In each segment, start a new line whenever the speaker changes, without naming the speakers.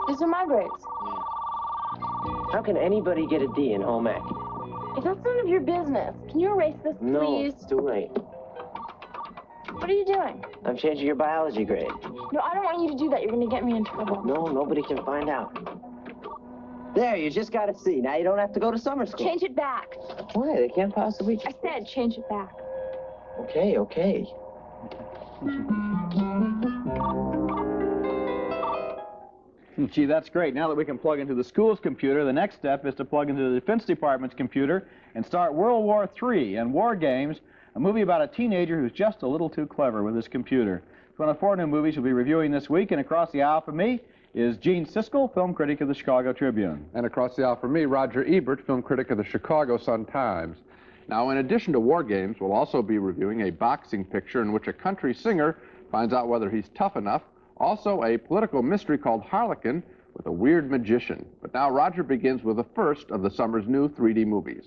These are my grades.
How can anybody get a D in home ec?
If that's none of your business, can you erase this, please?
No, it's too late.
What are you doing?
I'm changing your biology grade.
No, I don't want you to do that. You're going to get me in trouble.
No, nobody can find out. There, you just got a C. Now you don't have to go to summer school.
Change it back.
Why? They can't possibly...
I said change it back.
Okay, okay.
Gee, that's great. Now that we can plug into the school's computer, the next step is to plug into the Defense Department's computer and start World War III and WarGames, a movie about a teenager who's just a little too clever with his computer. It's one of 4 new movies we'll be reviewing this week, and across the aisle from me is Gene Siskel, film critic of the Chicago Tribune.
And across the aisle from me, Roger Ebert, film critic of the Chicago Sun-Times. Now, in addition to WarGames, we'll also be reviewing a boxing picture in which a country singer finds out whether he's tough enough. Also, a political mystery called Harlequin with a weird magician. But now Roger begins with the first of the summer's new 3D movies.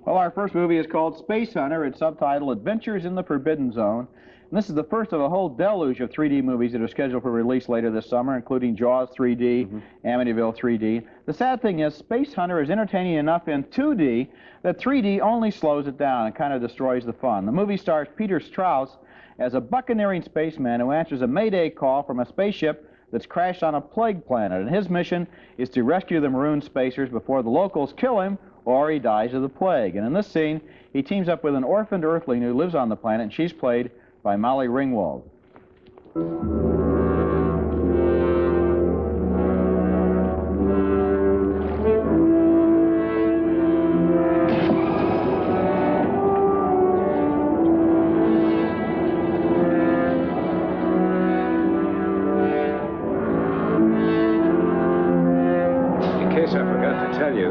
Well, our first movie is called Spacehunter. It's subtitled Adventures in the Forbidden Zone. And this is the first of a whole deluge of 3D movies that are scheduled for release later this summer, including Jaws 3D, Amityville 3D. The sad thing is, Spacehunter is entertaining enough in 2D that 3D only slows it down and kind of destroys the fun. The movie stars Peter Strauss as a buccaneering spaceman who answers a mayday call from a spaceship that's crashed on a plague planet. And his mission is to rescue the marooned spacers before the locals kill him or he dies of the plague. And in this scene, he teams up with an orphaned earthling who lives on the planet, and she's played by Molly Ringwald.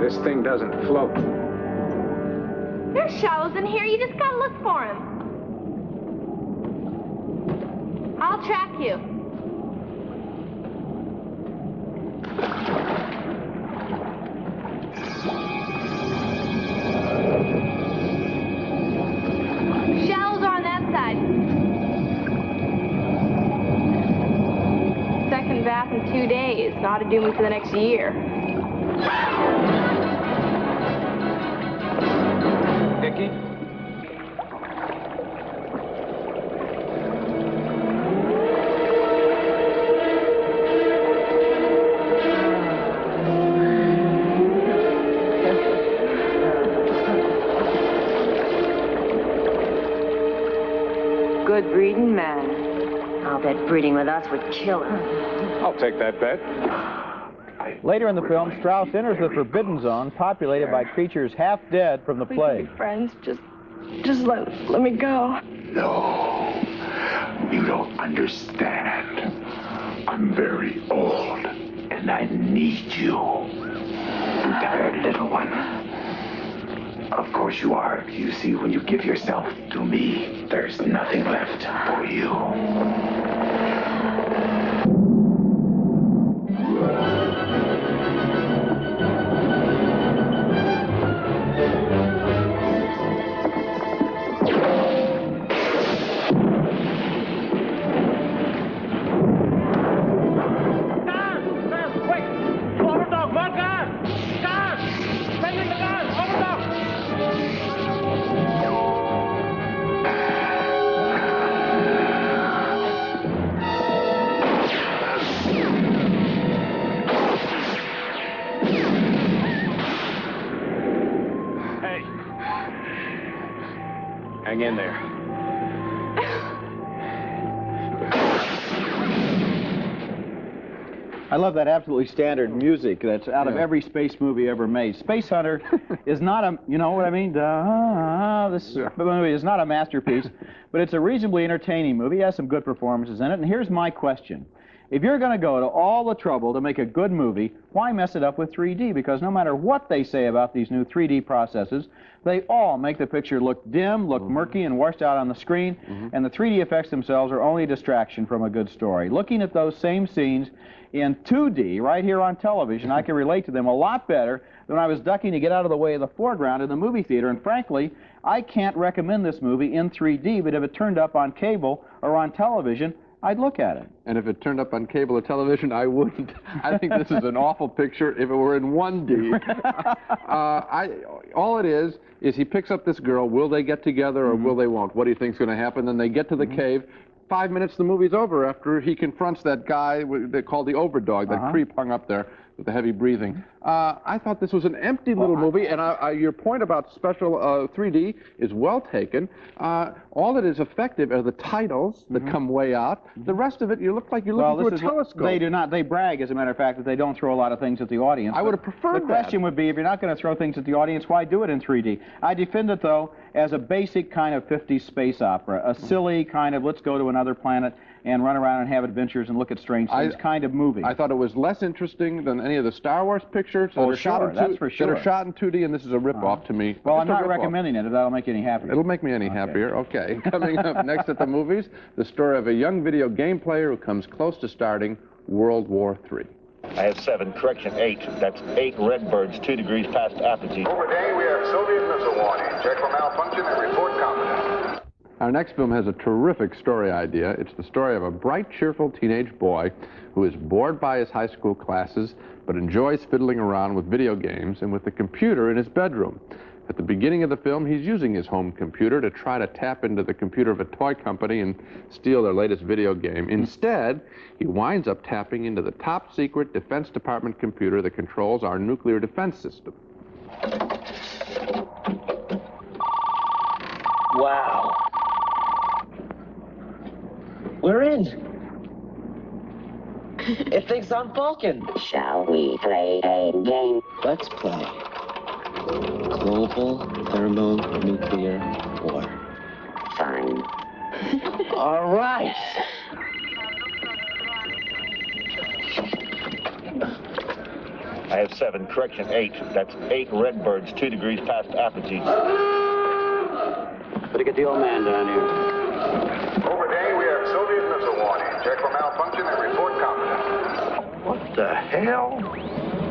This thing doesn't float.
There's shallows in here. You just gotta look for them. I'll track you. Shallows are on that side. Second bath in 2 days. Ought to do me for the next year.
Dickie?
Good breeding man. I'll bet breeding with us would kill him.
I'll take that bet.
Later in the film, Strauss enters the Forbidden Zone, populated by creatures half dead from the plague.
Friends, just let me go.
No, you don't understand. I'm very old, and I need you. I'm tired, little one. Of course you are. You see, when you give yourself to me, there's nothing left for you.
Hang in there.
I love that absolutely standard music that's out of every space movie ever made. Spacehunter is not a, you know what I mean? This movie is not a masterpiece, but it's a reasonably entertaining movie. It has some good performances in it. And here's my question. If you're going to go to all the trouble to make a good movie, why mess it up with 3D? Because no matter what they say about these new 3D processes, they all make the picture look dim, look murky, and washed out on the screen, and the 3D effects themselves are only a distraction from a good story. Looking at those same scenes in 2D right here on television, I can relate to them a lot better than when I was ducking to get out of the way of the foreground in the movie theater. And frankly, I can't recommend this movie in 3D, but if it turned up on cable or on television, I'd look at it.
And if it turned up on cable or television, I wouldn't. I think this is an awful picture if it were in 1D. All it is he picks up this girl. Will they get together or will they won't? What do you think's going to happen? Then they get to the cave. 5 minutes, the movie's over after he confronts that guy they call the overdog, that creep hung up there with the heavy breathing. I thought this was an empty little movie, and your point about special 3D is well taken. All that is effective are the titles that come way out. The rest of it, you look like you're looking through a telescope.
They do not. They brag, as a matter of fact, that they don't throw a lot of things at the audience.
I would have preferred that.
The question would be, if you're not going to throw things at the audience, why do it in 3D? I defend it, though, as a basic kind of 50s space opera, a silly kind of let's go to another planet and run around and have adventures and look at strange things kind of movie.
I thought it was less interesting than any of the Star Wars pictures that are shot in
that's for sure.
That are shot in 2D, and this is a rip-off to me.
Well, I'm not recommending it if that'll make you any happier.
It'll make me any happier. Okay. Coming up next at the movies, the story of a young video game player who comes close to starting World War III.
I have 7, correction 8. That's 8 redbirds 2 degrees past apogee.
Overday, we have Soviet missile warning. Check for malfunction and report competent.
Our next film has a terrific story idea. It's the story of a bright, cheerful teenage boy who is bored by his high school classes but enjoys fiddling around with video games and with the computer in his bedroom. At the beginning of the film, he's using his home computer to try to tap into the computer of a toy company and steal their latest video game. Instead, he winds up tapping into the top-secret Defense Department computer that controls our nuclear defense system.
Wow. We're in. It thinks I'm Vulcan.
Shall we play a game?
Let's play. Global thermonuclear war.
Fine.
All right.
I have 7, correction 8. That's 8 redbirds 2 degrees past apogee.
Better get the old man down here.
Overday, we have Soviet missile warning. Check for malfunction and report competent.
What the hell?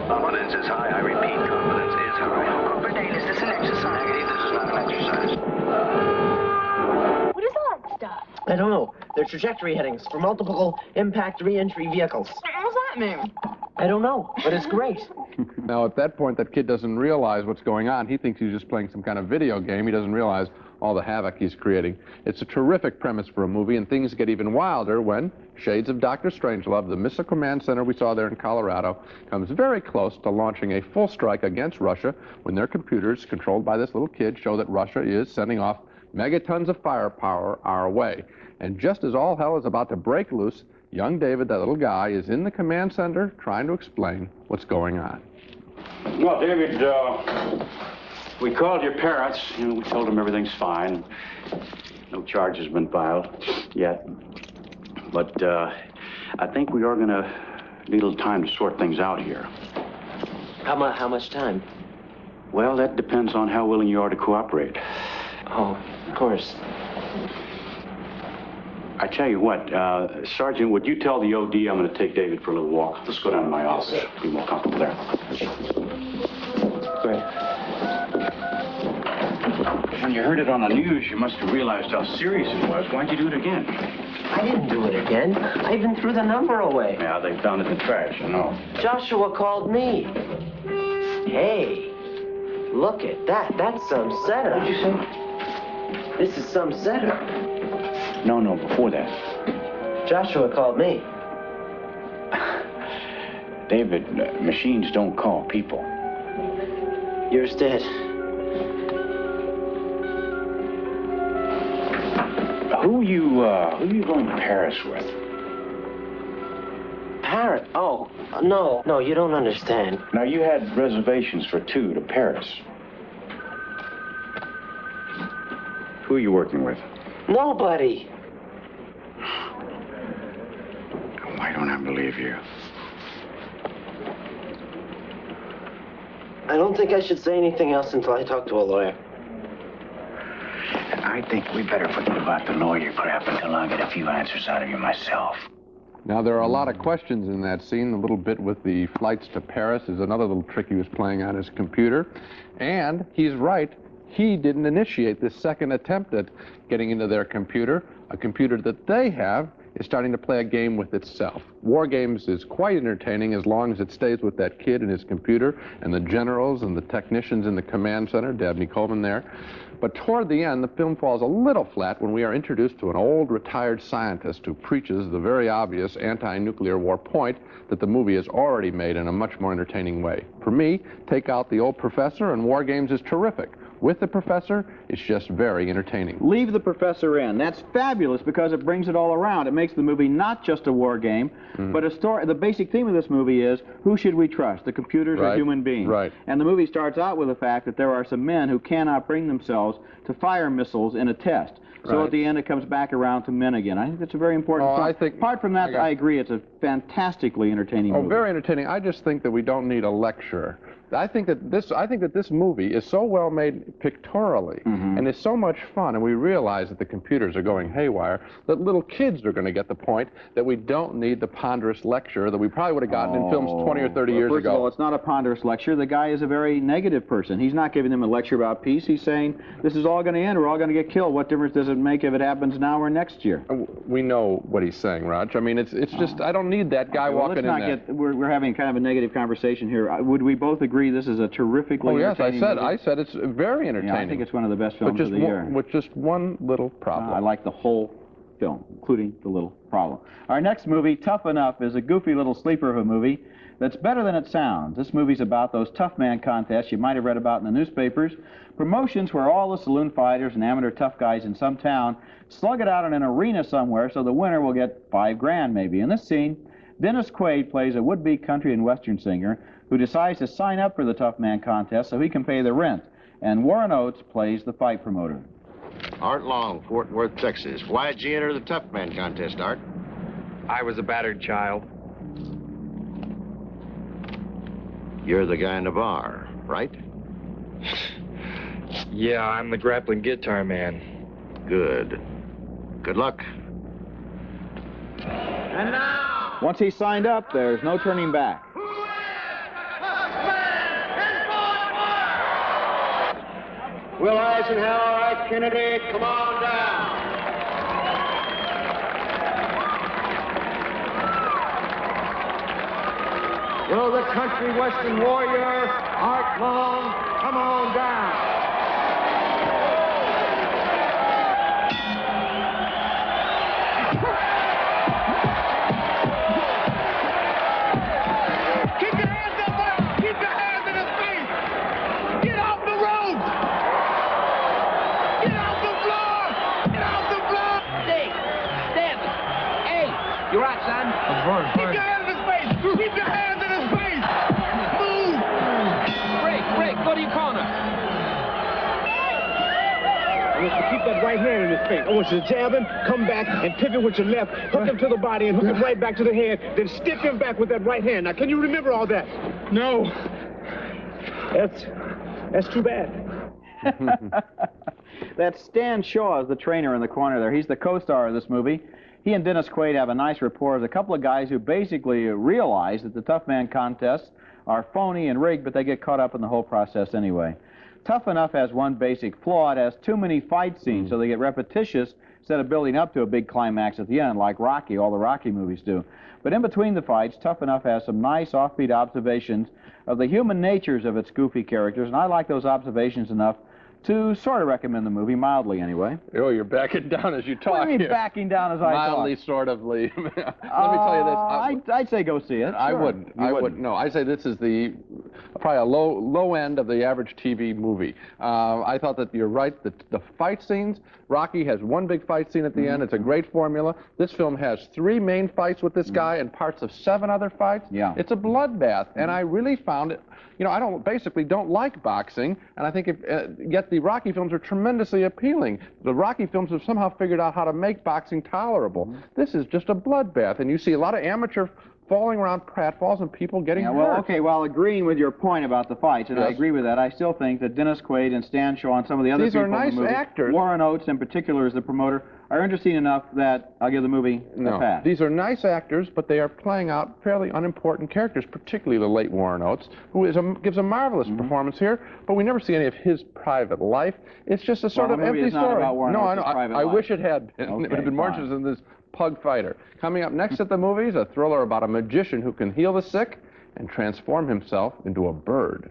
Confidence is high. I repeat, confidence is high.
Overdale, is this an exercise?
This is not an exercise.
What is all that stuff?
I don't know. They're trajectory headings for multiple impact re-entry vehicles.
What does that mean?
I don't know, but it's great.
Now, at that point, that kid doesn't realize what's going on. He thinks he's just playing some kind of video game. He doesn't realize all the havoc he's creating. It's a terrific premise for a movie, and things get even wilder when shades of Dr. Strangelove, the Missile Command Center we saw there in Colorado, comes very close to launching a full strike against Russia when their computers, controlled by this little kid, show that Russia is sending off megatons of firepower our way. And just as all hell is about to break loose, young David, that little guy, is in the command center trying to explain what's going on.
Well, David, we called your parents. We told them everything's fine. No charge has been filed yet. But I think we are going to need a little time to sort things out here.
How much time?
Well, that depends on how willing you are to cooperate.
Oh, of course.
I tell you what, Sergeant, would you tell the OD I'm going to take David for a little walk? Let's go down to my office. Be more comfortable there.
Great.
When you heard it on the news, you must have realized how serious it was. Why'd you do it again?
I didn't do it again. I even threw the number away.
Yeah, they found it in the trash, I know.
Joshua called me. Hey, look at that. That's some setup.
What'd you say?
This is some setup.
No, before that.
Joshua called me.
David, machines don't call people.
Yours did.
Who you going to Paris with?
Paris? Oh, no, you don't understand.
Now, you had reservations for 2 to Paris. Who are you working with?
Nobody.
Why don't I believe you?
I don't think I should say anything else until I talk to a lawyer.
I think we better forget about the lawyer crap until I get a few answers out of you myself.
Now, there are a lot of questions in that scene. A little bit with the flights to Paris is another little trick he was playing on his computer. And he's right. He didn't initiate this second attempt at getting into their computer. A computer that they have is starting to play a game with itself. WarGames is quite entertaining as long as it stays with that kid and his computer and the generals and the technicians in the command center, Dabney Coleman there. But toward the end, the film falls a little flat when we are introduced to an old retired scientist who preaches the very obvious anti-nuclear war point that the movie has already made in a much more entertaining way. For me, take out the old professor and WarGames is terrific. With the professor, it's just very entertaining.
Leave the professor in. That's fabulous because it brings it all around. It makes the movie not just a war game, but a story. The basic theme of this movie is, who should we trust, the computers or human beings?
Right.
And the movie starts out with the fact that there are some men who cannot bring themselves to fire missiles in a test. So at the end, it comes back around to men again. I think that's a very important point.
I think,
apart from that, I agree, it's a fantastically entertaining movie.
Oh, very entertaining. I just think that we don't need a lecture. I think that this movie is so well made pictorially and is so much fun, and we realize that the computers are going haywire, that little kids are going to get the point that we don't need the ponderous lecture that we probably would have gotten in films 20 or 30 years ago.
First of all, it's not a ponderous lecture. The guy is a very negative person. He's not giving them a lecture about peace. He's saying, this is all going to end. We're all going to get killed. What difference does it make if it happens now or next year?
We know what he's saying, Raj. I mean, it's just, I don't need that guy walking in there.
We're having kind of a negative conversation here. Would we both agree this is a terrifically entertaining movie?
I said it's very entertaining.
Yeah, I think it's one of the best films of the year.
With just one little problem.
I like the whole film, including the little problem. Our next movie, Tough Enough, is a goofy little sleeper of a movie that's better than it sounds. This movie's about those tough man contests you might have read about in the newspapers, promotions where all the saloon fighters and amateur tough guys in some town slug it out in an arena somewhere so the winner will get $5 grand maybe. In this scene, Dennis Quaid plays a would-be country and western singer who decides to sign up for the Tough Man contest so he can pay the rent. And Warren Oates plays the fight promoter.
Art Long, Fort Worth, Texas. Why'd you enter the Tough Man contest, Art?
I was a battered child.
You're the guy in the bar, right?
Yeah, I'm the grappling guitar man.
Good. Good luck.
And now! Once he's signed up, there's no turning back.
Will Eisenhower, Ike Kennedy, come on down. Will the country western warrior, Art Long, come on down.
Keep your hands up, Art. Keep your hands in his face. Get off the road. Get off the floor! Get off the floor!
Stay! Stand! Hey! You're right, son.
Keep your hands in his face! Keep your hands in his face! Move!
Break! Go to your corner.
I want you to keep that right hand in his face. I want you to jab him, come back, and pivot with your left, hook him to the body, and hook him right back to the head, then stick him back with that right hand. Now, can you remember all that? No. That's too bad.
That's Stan Shaw is the trainer in the corner there. He's the co-star of this movie. He and Dennis Quaid have a nice rapport as a couple of guys who basically realize that the Tough Man contests are phony and rigged, but they get caught up in the whole process anyway. Tough Enough has one basic flaw. It has too many fight scenes, so they get repetitious instead of building up to a big climax at the end, like Rocky, all the Rocky movies do. But in between the fights, Tough Enough has some nice offbeat observations of the human natures of its goofy characters, and I like those observations enough to sort of recommend the movie, mildly anyway.
Oh, you're backing down as you talk.
What do you mean
here?
Backing down as I talk?
Mildly, sort of. Let me tell you this.
I'd say go see it.
I
Sure.
wouldn't. I wouldn't. No, I say this is probably a low end of the average TV movie. I thought that you're right. The fight scenes, Rocky has one big fight scene at the end. It's a great formula. This film has 3 main fights with this guy and parts of 7 other fights.
Yeah.
It's a bloodbath, and I really found it. You know, I don't like boxing, and I think yet the Rocky films are tremendously appealing. The Rocky films have somehow figured out how to make boxing tolerable. This is just a bloodbath, and you see a lot of amateur falling around pratfalls and people getting hurt.
Well, okay, while agreeing with your point about the fights, and I agree with that, I still think that Dennis Quaid and Stan Shaw and some of the other people
are nice
in the movie,
actors.
Warren Oates in particular as the promoter, are interesting enough that I'll give the movie a pass.
These are nice actors, but they are playing out fairly unimportant characters, particularly the late Warren Oates, who gives a marvelous performance here, but we never see any of his private life. It's just a sort of empty story.
Not about Warren Oates' private
I
life.
wish it had been.
Okay,
it would have been more
fine.
interested in this Pug Fighter. Coming up next at the movies, a thriller about a magician who can heal the sick and transform himself into a bird.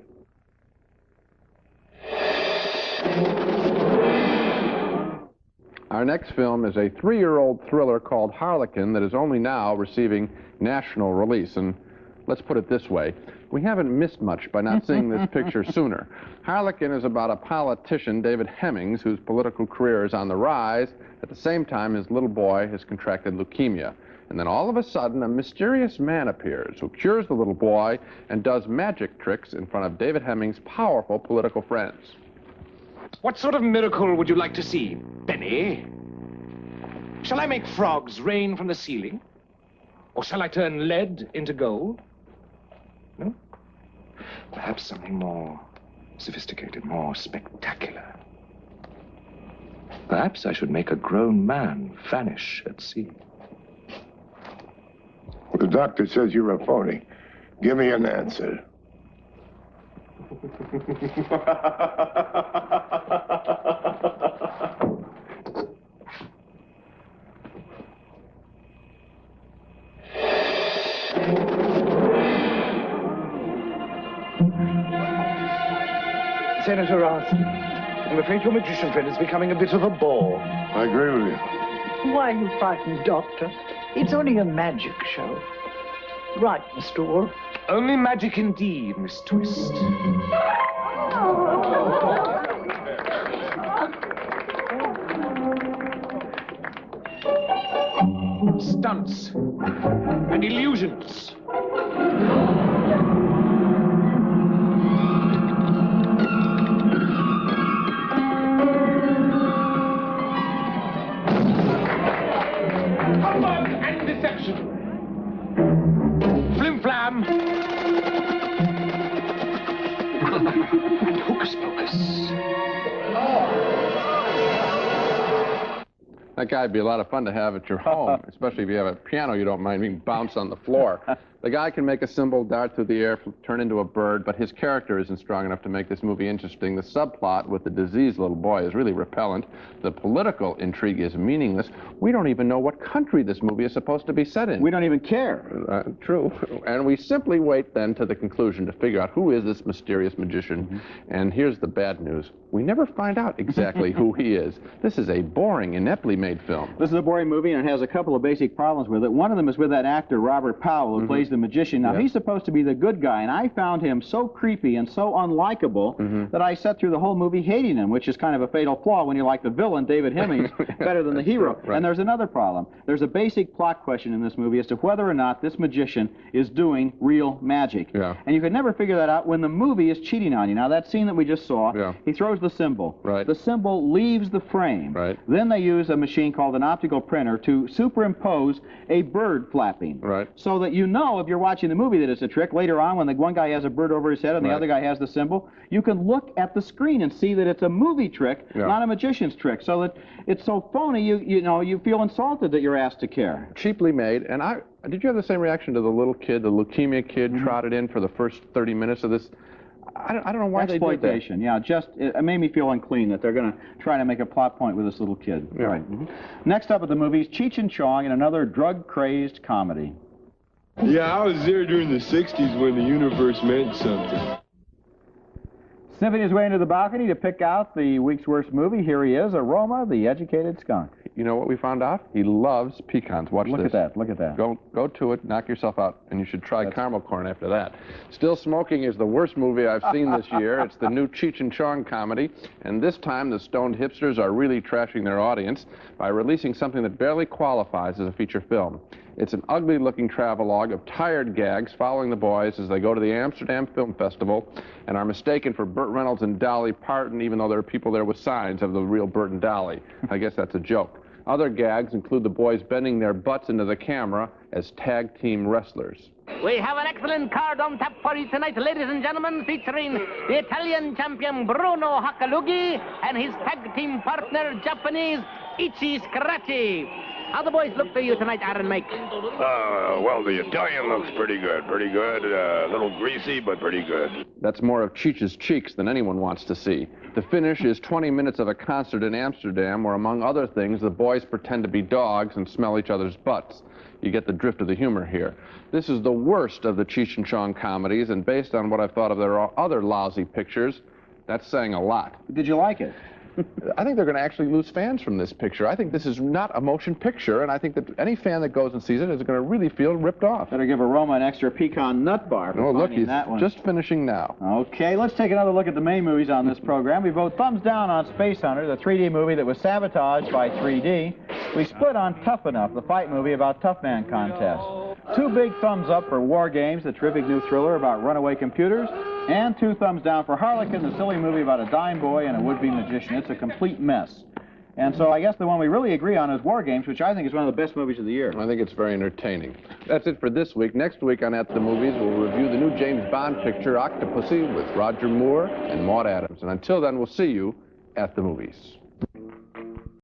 Our next film is a 3-year-old thriller called Harlequin that is only now receiving national release. And let's put it this way, we haven't missed much by not seeing this picture sooner. Harlequin is about a politician, David Hemmings, whose political career is on the rise. At the same time, his little boy has contracted leukemia. And then all of a sudden, a mysterious man appears who cures the little boy and does magic tricks in front of David Hemmings' powerful political friends.
What sort of miracle would you like to see, Benny? Shall I make frogs rain from the ceiling? Or shall I turn lead into gold? No? Perhaps something more sophisticated, more spectacular. Perhaps I should make a grown man vanish at sea.
Well, the doctor says you're a phony. Give me an answer.
Senator Arson, I'm afraid your magician friend is becoming a bit of a bore.
I agree with you.
Why are you frightened, Doctor? It's only a magic show. Right, Mr. Wolf.
Only magic indeed, Miss Twist. Stunts and illusions. Humbug and deception. Flim-flam. And hocus-pocus.
That guy would be a lot of fun to have at your home, especially if you have a piano you don't mind being bounced on the floor. The guy can make a cymbal dart through the air, turn into a bird, but his character isn't strong enough to make this movie interesting. The subplot with the diseased little boy is really repellent. The political intrigue is meaningless. We don't even know what country this movie is supposed to be set in.
We don't even care.
True. And we simply wait then to the conclusion to figure out who is this mysterious magician. And here's the bad news. We never find out exactly who he is. This is a boring, ineptly made film.
This is a boring movie, and it has a couple of basic problems with it. One of them is with that actor, Robert Powell, who plays the magician. Now, he's supposed to be the good guy, and I found him so creepy and so unlikable that I sat through the whole movie hating him, which is kind of a fatal flaw when you like the villain, David Hemmings, better than the hero.
Right.
And there's another problem. There's a basic plot question in this movie as to whether or not this magician is doing real magic.
Yeah.
And you could never figure that out when the movie is cheating on you. Now, that scene that we just saw, he throws the symbol.
Right.
The symbol leaves the frame.
Right.
Then they use a machine called an optical printer to superimpose a bird flapping.
Right.
So that you know, if you're watching the movie, that it's a trick. Later on, when the one guy has a bird over his head and the other guy has the symbol, you can look at the screen and see that it's a movie trick, not a magician's trick. So that it's so phony, you know, you feel insulted that you're asked to care.
Cheaply made. And did you have the same reaction to the little kid, the leukemia kid, trotted in for the first 30 minutes of this? I don't know why they did that.
Exploitation, yeah. It made me feel unclean that they're going to try to make a plot point with this little kid.
Yeah.
Right. Next up at the movies, Cheech and Chong in another drug-crazed comedy.
Yeah, I was there during the 60s when the universe meant something.
Sniffing his way into the balcony to pick out the week's worst movie, here he is, Aroma, the educated skunk.
You know what we found out? He loves pecans. Watch this.
Look at that, look at that.
Go to it, knock yourself out, and you should try caramel corn after that. Still Smoking is the worst movie I've seen this year. It's the new Cheech and Chong comedy, and this time the stoned hipsters are really trashing their audience by releasing something that barely qualifies as a feature film. It's an ugly-looking travelogue of tired gags following the boys as they go to the Amsterdam Film Festival and are mistaken for Burt Reynolds and Dolly Parton, even though there are people there with signs of the real Burt and Dolly. I guess that's a joke. Other gags include the boys bending their butts into the camera as tag team wrestlers.
We have an excellent card on tap for you tonight, ladies and gentlemen, featuring the Italian champion Bruno Hakalugi and his tag team partner, Japanese Ichi Scratchy. How the boys look for you tonight, Aaron Mike?
Well, the Italian looks pretty good. Pretty good. A little greasy, but pretty good.
That's more of Cheech's cheeks than anyone wants to see. The finish is 20 minutes of a concert in Amsterdam where, among other things, the boys pretend to be dogs and smell each other's butts. You get the drift of the humor here. This is the worst of the Cheech and Chong comedies, and based on what I've thought of their other lousy pictures, that's saying a lot.
Did you like it?
I think they're going to actually lose fans from this picture. I think this is not a motion picture, and I think that any fan that goes and sees it is going to really feel ripped off.
Better give Aroma an extra pecan nut bar for
look, he's
that one.
just finishing now.
Okay, let's take another look at the main movies on this program. We vote thumbs down on Spacehunter, the 3D movie that was sabotaged by 3D. We split on Tough Enough, the fight movie about Tough Man contest. 2 big thumbs up for WarGames, the terrific new thriller about runaway computers. And 2 thumbs down for Harlequin, the silly movie about a dime boy and a would-be magician. It's a complete mess. And so I guess the one we really agree on is WarGames, which I think is one of the best movies of the year.
I think it's very entertaining. That's it for this week. Next week on At the Movies, we'll review the new James Bond picture, Octopussy, with Roger Moore and Maude Adams. And until then, we'll see you at the movies.